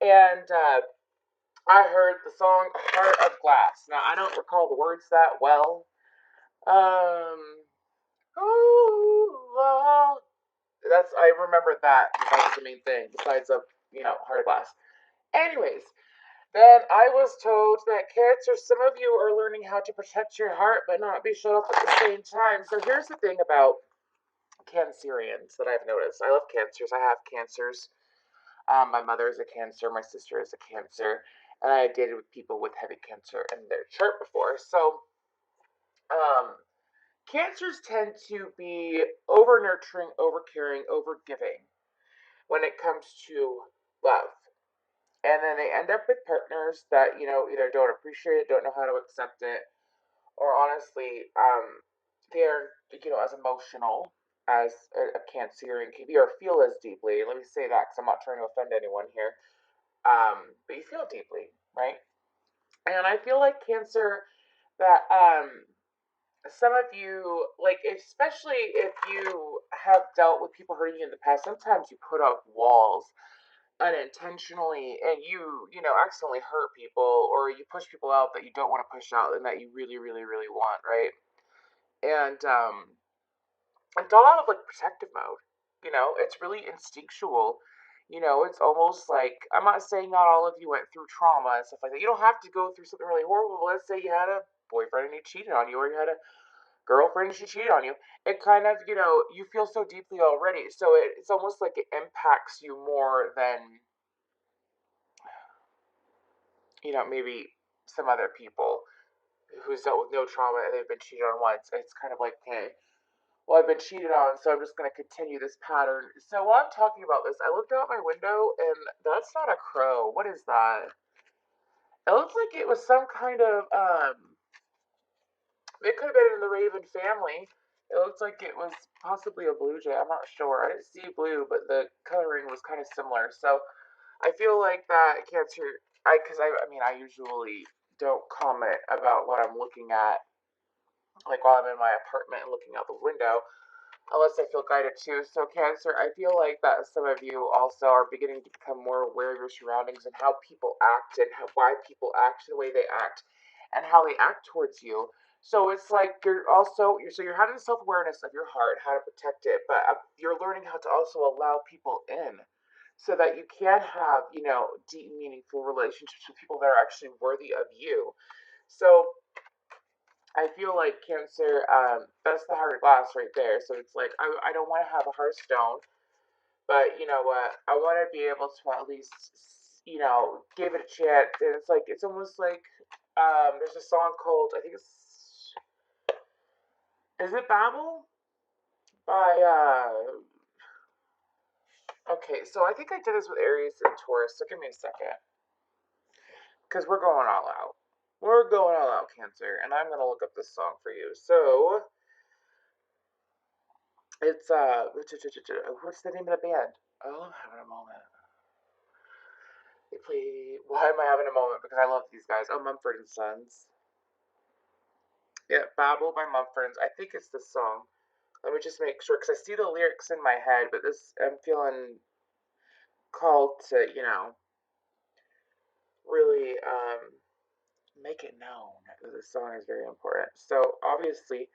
and I heard the song "Heart of Glass." Now I don't recall the words that well. Um, ooh, oh, that's I remember that. That's the main thing. Besides of Heart of Glass. Anyways, then I was told that Cancer, some of you are learning how to protect your heart but not be shut off at the same time. So here's the thing about Cancerians that I've noticed. I love Cancers. I have Cancers. My mother is a Cancer. My sister is a Cancer. And I dated with people with heavy Cancer in their chart before. So, um, Cancers tend to be over nurturing, over caring, over giving when it comes to love. And then they end up with partners that, either don't appreciate it, don't know how to accept it, or honestly, they're, as emotional as a Cancerian can be, or feel as deeply. Let me say that because I'm not trying to offend anyone here. But you feel deeply, right? And I feel like Cancer that some of you, like, especially if you have dealt with people hurting you in the past, sometimes you put up walls unintentionally and you accidentally hurt people, or you push people out that you don't want to push out and that you really, really, really want, right? And it's all out of like protective mode. It's really instinctual. It's almost like, I'm not saying not all of you went through trauma and stuff like that. You don't have to go through something really horrible. Let's say you had a boyfriend and he cheated on you, or you had a girlfriend and she cheated on you. It kind of, you feel so deeply already. So it's almost like it impacts you more than, maybe some other people who's dealt with no trauma and they've been cheated on once. It's kind of like, hey, well, I've been cheated on, so I'm just going to continue this pattern. So while I'm talking about this, I looked out my window, and that's not a crow. What is that? It looks like it was some kind of, it could have been in the raven family. It looks like it was possibly a blue jay. I'm not sure. I didn't see blue, but the coloring was kind of similar. So I feel like that Cancer, because I mean, I usually don't comment about what I'm looking at, like while I'm in my apartment and looking out the window, unless I feel guided to. So, Cancer, I feel like that some of you also are beginning to become more aware of your surroundings and how people act and why people act the way they act and how they act towards you. So it's like you're having self awareness of your heart, how to protect it, but you're learning how to also allow people in, so that you can have deep, meaningful relationships with people that are actually worthy of you. So I feel like Cancer, that's the heart of glass right there. So it's like, I don't want to have a hearthstone, but you know what? I want to be able to at least, give it a chance. And it's like, it's almost like, there's a song called, I think is it Babel? By, okay, so I think I did this with Aries and Taurus, so give me a second. Because we're going all out. We're going all out, Cancer, and I'm going to look up this song for you. So, it's what's the name of the band? Oh, I'm having a moment. They play. Why am I having a moment? Because I love these guys. Oh, Mumford and Sons. Yeah, Babel by Mumford and I think it's this song. Let me just make sure, because I see the lyrics in my head, but this I'm feeling called to, really make it known that this song is very important. So obviously,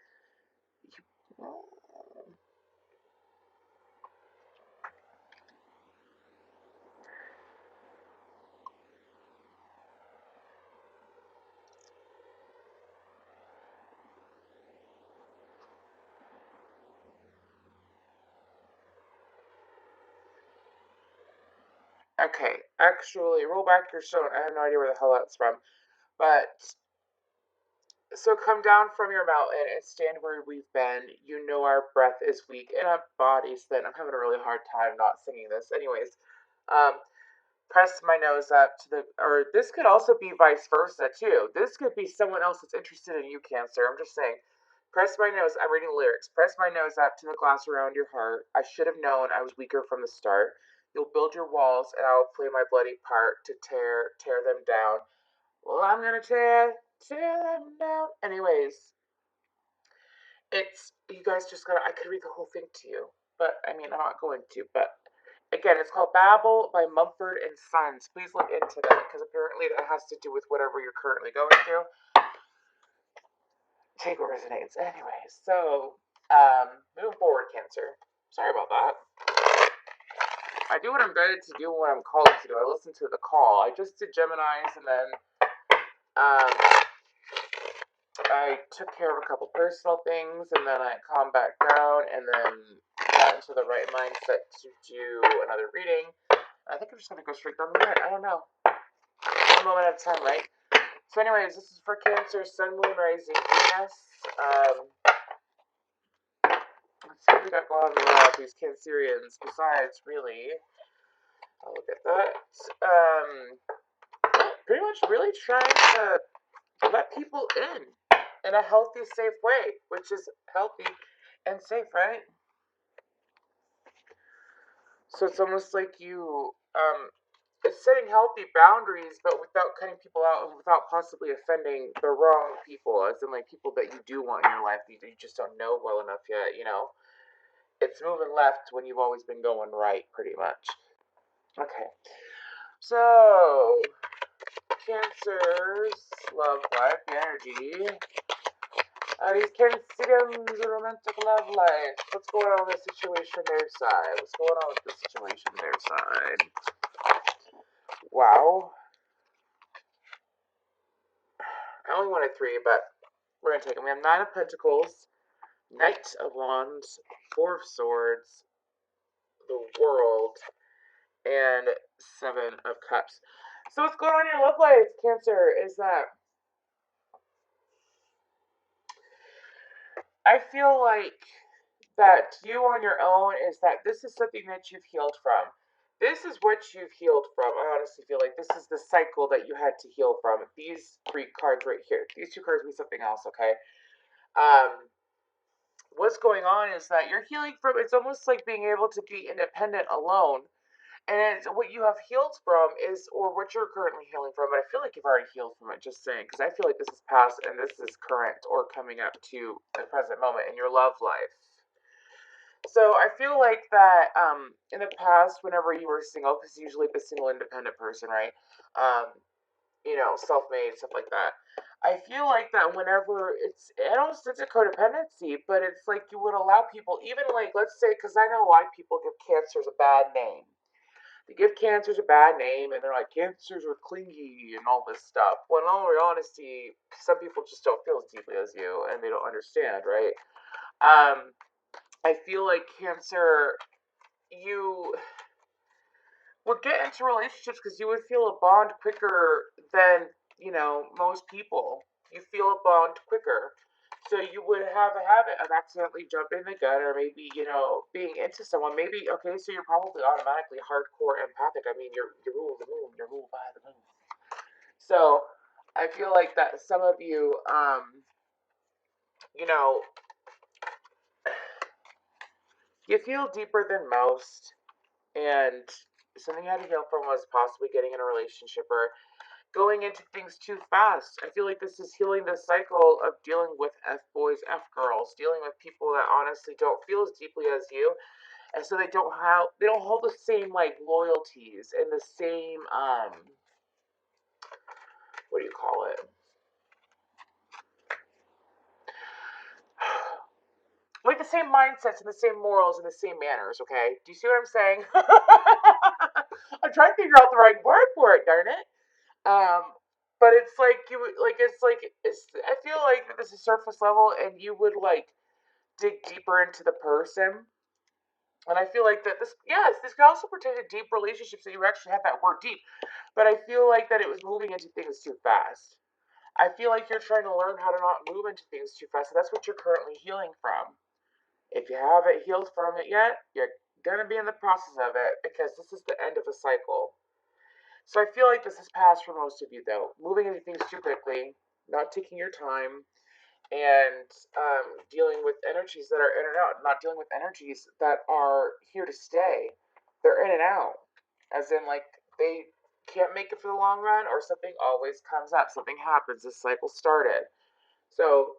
okay, actually, roll back your stone. I have no idea where the hell that's from, but so come down from your mountain and stand where we've been. You know our breath is weak and our bodies thin. I'm having a really hard time not singing this. Anyways, um, press my nose up to the, or this could also be vice versa too. This could be someone else that's interested in you, Cancer. I'm just saying. Press my nose. I'm reading the lyrics. Press my nose up to the glass around your heart. I should have known I was weaker from the start. You'll build your walls, and I'll play my bloody part to tear them down. Well, I'm gonna tear them down. Anyways, it's you guys just gotta. I could read the whole thing to you, but I mean, I'm not going to. But Again, it's called Babel by Mumford and Sons. Please look into that because apparently that has to do with whatever you're currently going through. Take what resonates. Anyways, so move forward, Cancer. Sorry about that. I do what I'm guided to do and what I'm called to do. I listen to the call. I just did Gemini's and then I took care of a couple personal things and then I calmed back down and then got into the right mindset to do another reading. I think I'm just going to go straight down the line. I don't know. One moment at a time, right? So anyways, this is for Cancer, Sun, Moon, Rising, Venus. Let's see what we got going on with these Cancerians. Besides, really, I'll look at that. Pretty much really trying to let people in a healthy, safe way, which is healthy and safe, right? So it's almost like you, it's setting healthy boundaries, but without cutting people out and without possibly offending the wrong people, as in like people that you do want in your life that you just don't know well enough yet, you know? It's moving left when you've always been going right, pretty much. Okay. So, Cancer's love life, energy. These Cancerians, romantic love life. What's going on with the situation their side? What's going on with the situation their side? Wow. I only wanted 3, but we're going to take them. We have 9 of Pentacles, Knight of Wands, 4 of Swords, the World, and 7 of Cups. So what's going on in your love life, Cancer, is that I feel like that you on your own is that this is something that you've healed from. This is what you've healed from. I honestly feel like this is the cycle that you had to heal from. These 3 cards right here. These 2 cards mean something else, okay? What's going on is that you're healing from, it's almost like being able to be independent alone. And it's, what you have healed from is, or what you're currently healing from, but I feel like you've already healed from it, just saying, because I feel like this is past and this is current or coming up to the present moment in your love life. So I feel like that in the past, whenever you were single, because usually the single independent person, right? You know, self-made, stuff like that. I feel like that whenever I don't sense a codependency, but it's like you would allow people, even like, let's say, because I know a lot of people give cancers a bad name. They give cancers a bad name, and they're like, cancers are clingy and all this stuff. When in all honesty, some people just don't feel as deeply as you, and they don't understand, right? I feel like Cancer, you would get into relationships because you would feel a bond quicker than, you know, most people. You feel a bond quicker. So you would have a habit of accidentally jumping the gun or maybe, you know, being into someone. Maybe, okay, so you're probably automatically hardcore empathic. I mean, you're ruled the moon. You're ruled by the moon. So I feel like that some of you, you know, you feel deeper than most. And something you had to heal from was possibly getting in a relationship or going into things too fast. I feel like this is healing the cycle of dealing with F boys, F girls, dealing with people that honestly don't feel as deeply as you, and so they don't hold the same like loyalties and the same what do you call it? Like the same mindsets and the same morals and the same manners, okay? Do you see what I'm saying? I'm trying to figure out the right word for it, darn it. Um, but it's like I feel like this is surface level and you would like dig deeper into the person. And I feel like that this can also pertain to deep relationships that you actually have that word deep. But I feel like that it was moving into things too fast. I feel like you're trying to learn how to not move into things too fast. So that's what you're currently healing from. If you haven't healed from it yet, you're gonna be in the process of it because this is the end of a cycle. So I feel like this is past for most of you though. Moving into things too quickly, not taking your time, and dealing with energies that are in and out, not dealing with energies that are here to stay. They're in and out, as in like they can't make it for the long run, or something always comes up, something happens, this cycle started. So,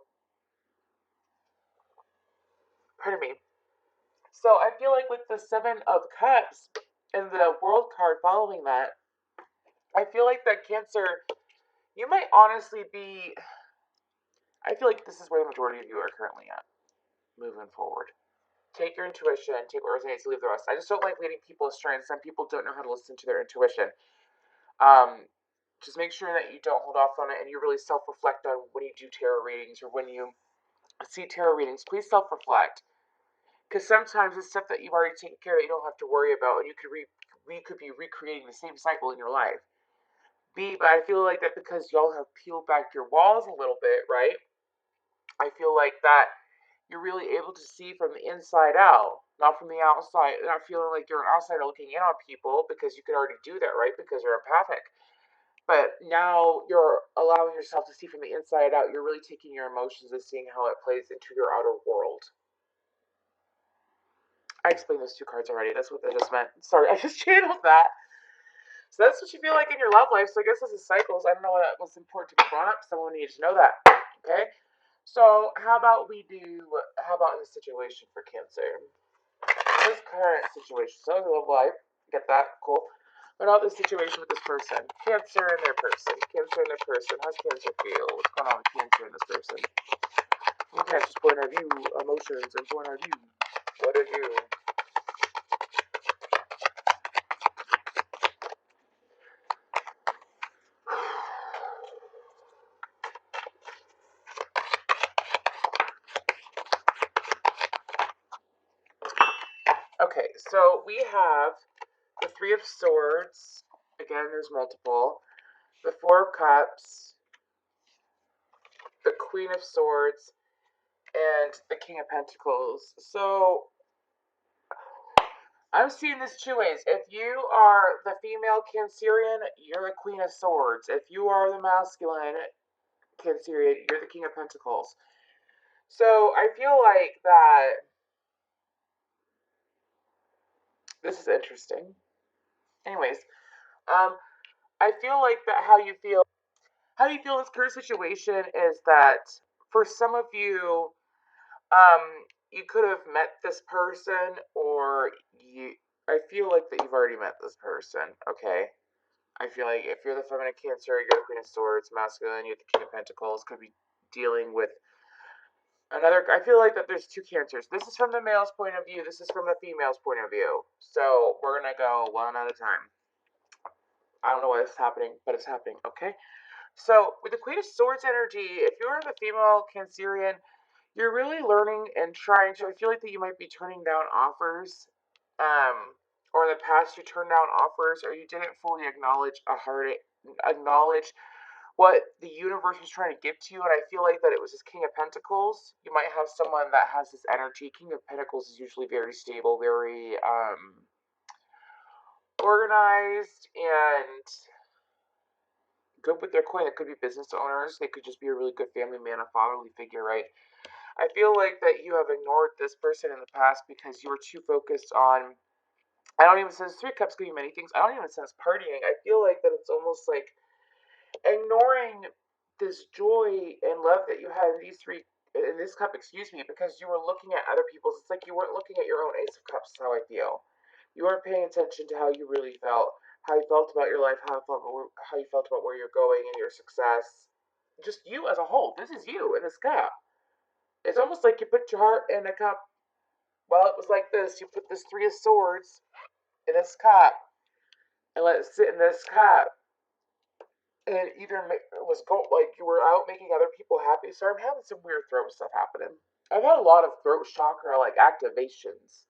pardon me. So I feel like with the 7 of Cups, And the World card following that, I feel like that Cancer, you might honestly be. I feel like this is where the majority of you are currently at, moving forward. Take your intuition, take what resonates, leave the rest. I just don't like leading people astray, and some people don't know how to listen to their intuition. Just make sure that you don't hold off on it and you really self-reflect on when you do tarot readings or when you see tarot readings. Please self-reflect, because sometimes it's stuff that you've already taken care of that you don't have to worry about, and you could be recreating the same cycle in your life. But I feel like that because y'all have peeled back your walls a little bit, right? I feel like that you're really able to see from the inside out, not from the outside, not feeling like you're an outsider looking in on people, because you could already do that, right? Because you're empathic. But now you're allowing yourself to see from the inside out. You're really taking your emotions and seeing how it plays into your outer world. I explained those two cards already. That's what that just meant. Sorry, I just channeled that. So that's what you feel like in your love life. So I guess this is cycles. I don't know what was important to be brought up. Someone needs to know that. Okay? So how about in the situation for Cancer? This current situation. So love life. Get that? Cool. What about the situation with this person? Cancer and their person. Cancer and their person. How's Cancer feel? What's going on with Cancer and this person? Okay, just point of view, emotions, and point of view. What are you? Okay, so we have the Three of Swords. Again, there's multiple. The Four of Cups. The Queen of Swords. And the King of Pentacles. So I'm seeing this two ways. If you are the female Cancerian, you're the Queen of Swords. If you are the masculine Cancerian, you're the King of Pentacles. So I feel like that this is interesting. Anyways, I feel like that how you feel in this current situation is that for some of you, you could have met this person, or I feel like that you've already met this person, okay? I feel like if you're the feminine Cancer, you're the Queen of Swords, masculine, you're the King of Pentacles, could be dealing with another. I feel like that there's two Cancers. This is from the male's point of view, this is from the female's point of view. So we're gonna go one at a time. I don't know why this is happening, but it's happening, okay? So with the Queen of Swords energy, if you're the female Cancerian, you're really learning and trying to. I feel like that you might be turning down offers, or in the past you turned down offers, or you didn't fully acknowledge what the universe was trying to give to you. And I feel like that it was this King of Pentacles. You might have someone that has this energy. King of Pentacles is usually very stable, very organized, and good with their coin. It could be business owners. They could just be a really good family man, a fatherly figure, right? I feel like that you have ignored this person in the past because you were too focused on. I don't even sense Three Cups could be many things. I don't even sense partying. I feel like that it's almost like ignoring this joy and love that you had in this cup, excuse me, because you were looking at other people's. It's like you weren't looking at your own Ace of Cups. Is how I feel. You weren't paying attention to how you really felt, how you felt about your life, how you felt about where you're going and your success. Just you as a whole. This is you in this cup. It's almost like you put your heart in a cup. Well, it was like this. You put this Three of Swords in this cup and let it sit in this cup. And it was like you were out making other people happy. So I'm having some weird throat stuff happening. I've had a lot of throat chakra like activations.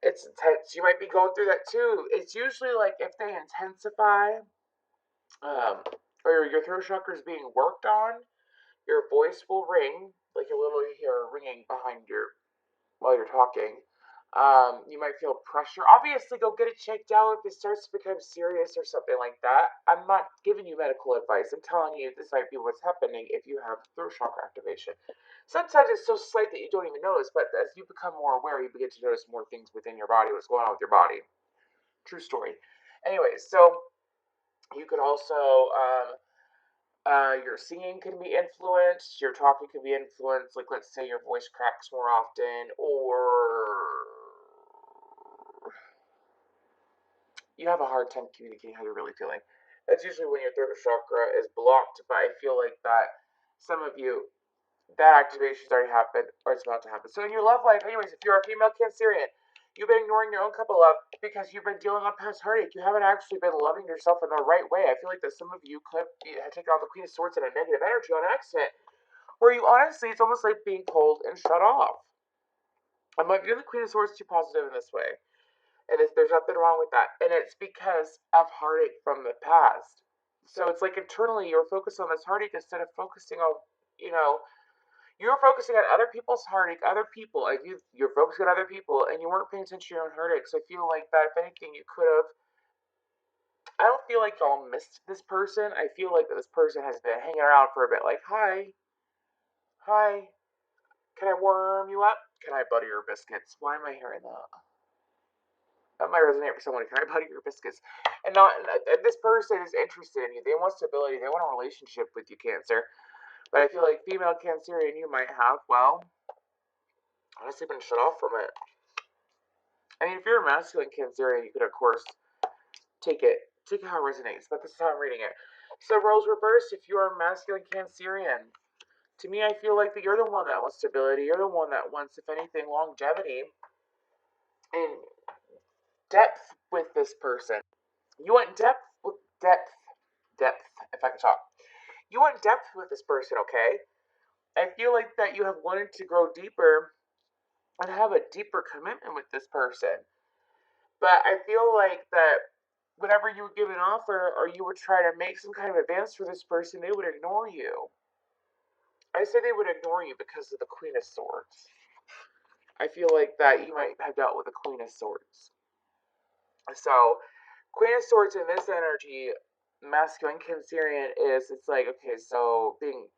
It's intense. You might be going through that too. It's usually like if they intensify, or your throat chakra is being worked on, your voice will ring, like you'll literally hear ringing behind while you're talking. You might feel pressure. Obviously, go get it checked out if it starts to become serious or something like that. I'm not giving you medical advice. I'm telling you this might be what's happening if you have throat chakra activation. Sometimes it's so slight that you don't even notice, but as you become more aware, you begin to notice more things within your body, what's going on with your body. True story. Anyways, so you could also your singing can be influenced, your talking can be influenced. Like, let's say your voice cracks more often, or you have a hard time communicating how you're really feeling. That's usually when your throat chakra is blocked, but I feel like that some of you, that activation's already happened or it's about to happen. So in your love life, anyways, if you're a female Cancerian, you've been ignoring your own cup of love because you've been dealing with past heartache. You haven't actually been loving yourself in the right way. I feel like that some of you could have taken on the Queen of Swords in a negative energy on accident, where you honestly, it's almost like being pulled and shut off. I'm like, you're the Queen of Swords too positive in this way. And there's nothing wrong with that. And it's because of heartache from the past. So it's like internally you're focused on this heartache instead of focusing on, you know, you're focusing on other people's heartache, other people, and you're focusing on other people, and you weren't paying attention to your own heartache. So I feel like that, if anything, you could have. I don't feel like y'all missed this person. I feel like that this person has been hanging around for a bit. Like, hi, hi, can I warm you up? Can I butter your biscuits? Why am I hearing that? That might resonate for someone. Can I butter your biscuits? And not and this person is interested in you. They want stability. They want a relationship with you, Cancer. But I feel like female Cancerian you might have, well, honestly been shut off from it. I mean, if you're a masculine Cancerian, you could, of course, take it how it resonates, but this is how I'm reading it. So, roles reversed, if you're a masculine Cancerian, to me, I feel like that you're the one that wants stability. You're the one that wants, if anything, longevity and depth with this person. You want depth with depth. Depth, if I can talk. You want depth with this person, okay? I feel like that you have wanted to grow deeper and have a deeper commitment with this person. But I feel like that whenever you would give an offer or you would try to make some kind of advance for this person, they would ignore you. I say they would ignore you because of the Queen of Swords. I feel like that you might have dealt with the Queen of Swords. So, Queen of Swords in this energy, masculine Cancerian, is it's like, okay, so being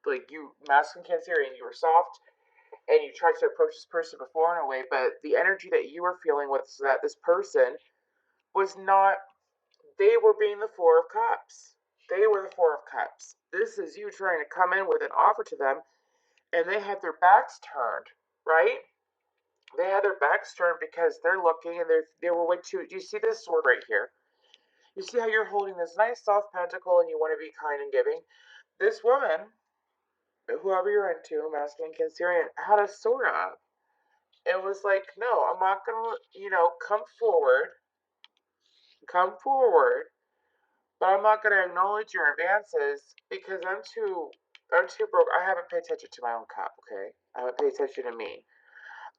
like you, masculine Cancerian, you were soft and you tried to approach this person before in a way, but the energy that you were feeling was that this person was not, they were being the Four of Cups. They were the Four of Cups. This is you trying to come in with an offer to them, and they had their backs turned, right? They had their backs turned because they're looking and they were way too. Do you see this sword right here? You see how you're holding this nice soft pentacle and you want to be kind and giving? This woman, whoever you're into, masculine Cancerian, had a sword up. It was like, no, I'm not gonna, come forward, but I'm not gonna acknowledge your advances because I'm too broke. I haven't paid attention to my own cup, okay? I haven't paid attention to me.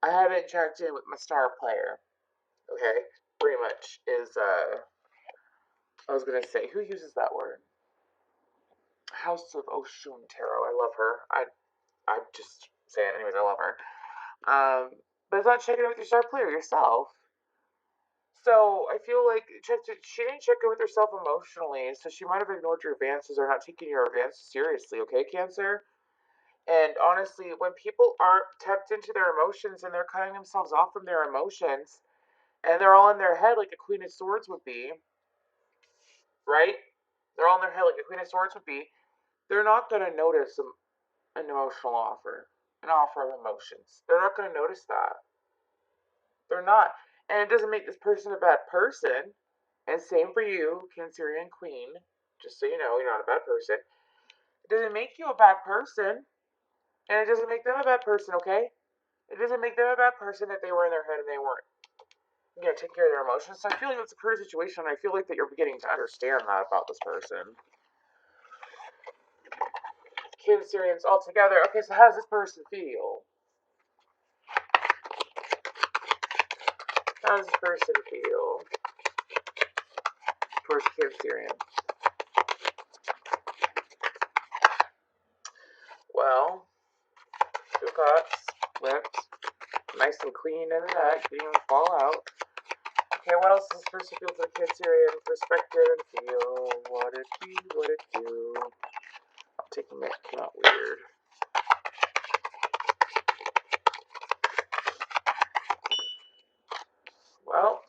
I haven't checked in with my star player, okay? Pretty much is, I was gonna say, who uses that word? House of Oshun Tarot. I love her. I'm just saying, anyways, I love her. But it's not checking in with your star player yourself. So I feel like she didn't check in with herself emotionally, so she might have ignored your advances or not taking your advances seriously, okay, Cancer? And honestly, when people aren't tapped into their emotions and they're cutting themselves off from their emotions, and they're all in their head like a Queen of Swords would be, right? They're all in their head like a Queen of Swords would be, they're not going to notice an emotional offer, an offer of emotions. They're not going to notice that. They're not. And it doesn't make this person a bad person. And same for you, Cancerian Queen. Just so you know, you're not a bad person. It doesn't make you a bad person. And it doesn't make them a bad person, okay? It doesn't make them a bad person that they were in their head and they weren't, taking care of their emotions. So I feel like that's a current situation. And I feel like that you're beginning to understand that about this person. Cancerians all together. Okay, so how does this person feel? How does this person feel towards Cancerian? Well, two cups, flipped, nice and clean in the neck, didn't even fall out. Okay, what else does this person feel for the Cancerian perspective and feel? What it be, what it do? I'm taking it, not weird. Well,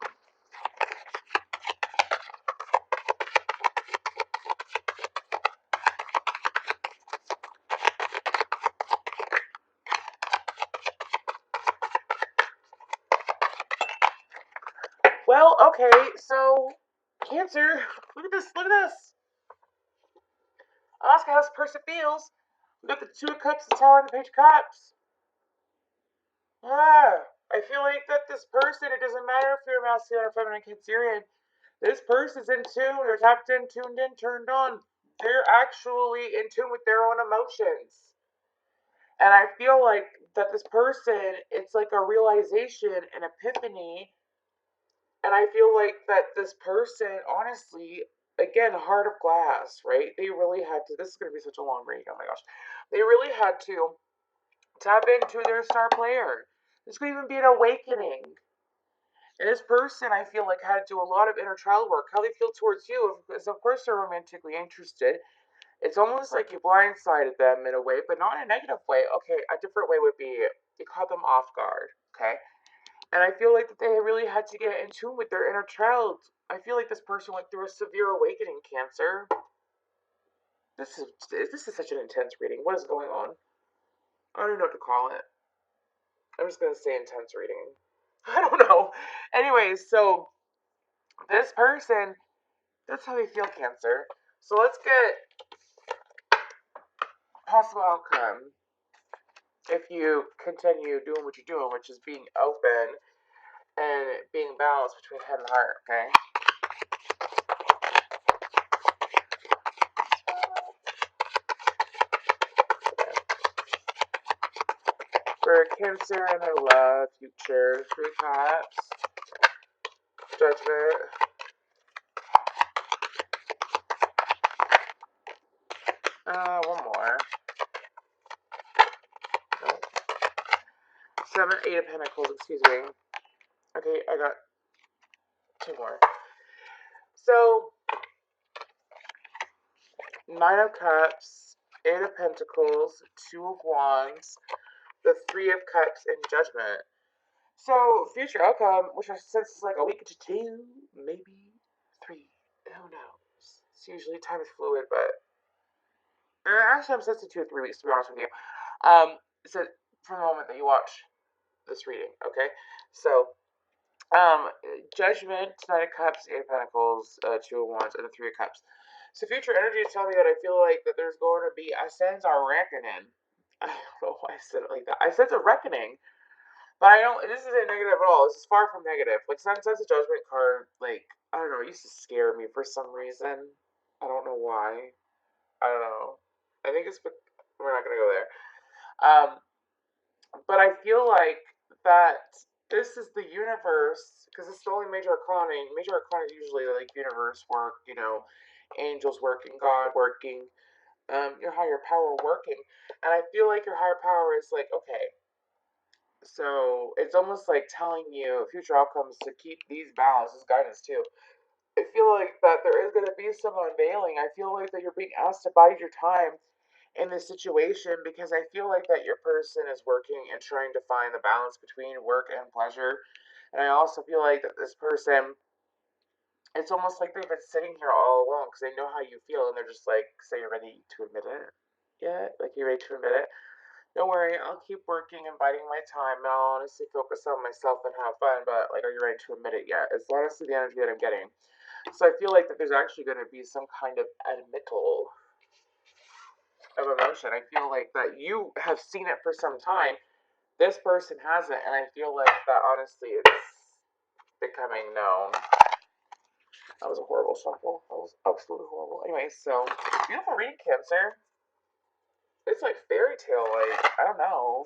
Well, okay, so Cancer, look at this, look at this. Ask how this person feels. Look at the Two of Cups, the Tower, and the Page of Cups. I feel like that this person, it doesn't matter if you're masculine or feminine Cancerian, this person's in tune, they're tapped in, tuned in, turned on. They're actually in tune with their own emotions. And I feel like that this person, it's like a realization, an epiphany. And I feel like that this person, honestly, again, heart of glass, right? They really had to, this is going to be such a long read, oh my gosh. They really had to tap into their star player. This could even be an awakening. And this person, I feel like, had to do a lot of inner child work. How they feel towards you is, of course, they're romantically interested. It's almost like you blindsided them in a way, but not in a negative way. Okay, a different way would be you caught them off guard, okay? And I feel like that they really had to get in tune with their inner child. I feel like this person went through a severe awakening, Cancer. This is such an intense reading. What is going on? I don't know what to call it. I'm just gonna say intense reading. I don't know. Anyways, so this person, that's how they feel, Cancer. So let's get possible outcome if you continue doing what you're doing, which is being open and being balanced between head and heart, okay? For Cancer and their love, future, 3 cups, judgment. One more. No. 7, 8 of Pentacles, excuse me. Okay, I got 2 more. So, 9 of Cups, 8 of Pentacles, 2 of Wands, the 3 of Cups, and Judgment. So, future outcome, which I sense is like a week to 2, maybe 3. Who knows? It's usually time is fluid, but actually, I'm sensing 2 or 3 weeks to be honest with you. So from the moment that you watch this reading, okay? So, Judgment, 9 of Cups, 8 of Pentacles, 2 of Wands, and the 3 of Cups. So future energy is telling me that I feel like that there's going to be a sense of reckoning. I don't know why I said it like that. I sense a reckoning. But I don't, this isn't negative at all. This is far from negative. Like, sometimes a Judgment card, like, I don't know, it used to scare me for some reason. I don't know why. I don't know. I think it's, we're not going to go there. But I feel like that this is the universe, because it's the only major arcana. Major arcana is usually like universe work, you know, angels working, God working, your higher power working. And I feel like your higher power is like, okay, so it's almost like telling you future outcomes to keep these balanced, this guidance too. I feel like that there is going to be some unveiling. I feel like that you're being asked to bide your time in this situation because I feel like that your person is working and trying to find the balance between work and pleasure. And I also feel like that this person, it's almost like they've been sitting here all along because they know how you feel and they're just like, so you're ready to admit it yet? Like, you're ready to admit it? Don't worry, I'll keep working and biding my time, and I'll honestly focus on myself and have fun, but, like, are you ready to admit it yet? It's honestly the energy that I'm getting. So I feel like that there's actually going to be some kind of admittal of emotion. I feel like that you have seen it for some time. This person hasn't, and I feel like that honestly it's becoming known. That was a horrible shuffle. That was absolutely horrible. Anyway, so beautiful reading, Cancer. It's like fairy tale, like, I don't know.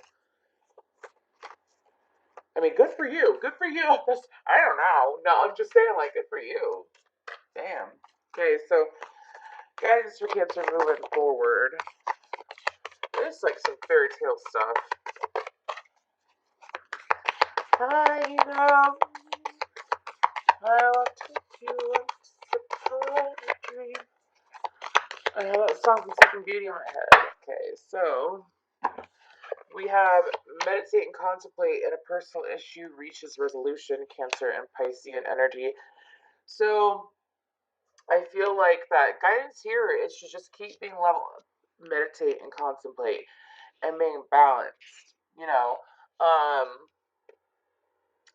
I mean, good for you. Good for you. I don't know. No, I'm just saying, like, good for you. Damn. Okay, so guidance for Cancer moving forward. It's like some fairy tale stuff. I know I'll take you once upon a dream. I have that song from Sleeping Beauty in my head. Okay, so we have meditate and contemplate, and a personal issue reaches resolution, Cancer and Piscean energy. So I feel like that guidance here is to just keep being level, meditate and contemplate, and being balanced. You know,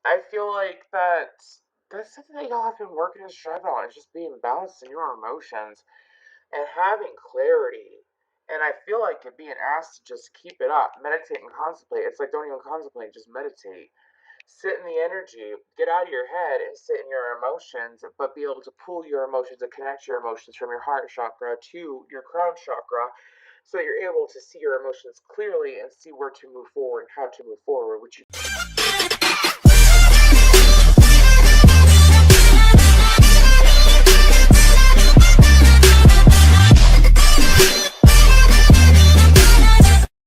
I feel like that that's something that y'all have been working and striving on. It's just being balanced in your emotions and having clarity. And I feel like it being asked to just keep it up, meditate and contemplate. It's like don't even contemplate, just meditate. Sit in the energy, get out of your head and sit in your emotions, but be able to pull your emotions and connect your emotions from your heart chakra to your crown chakra so that you're able to see your emotions clearly and see where to move forward and how to move forward, which you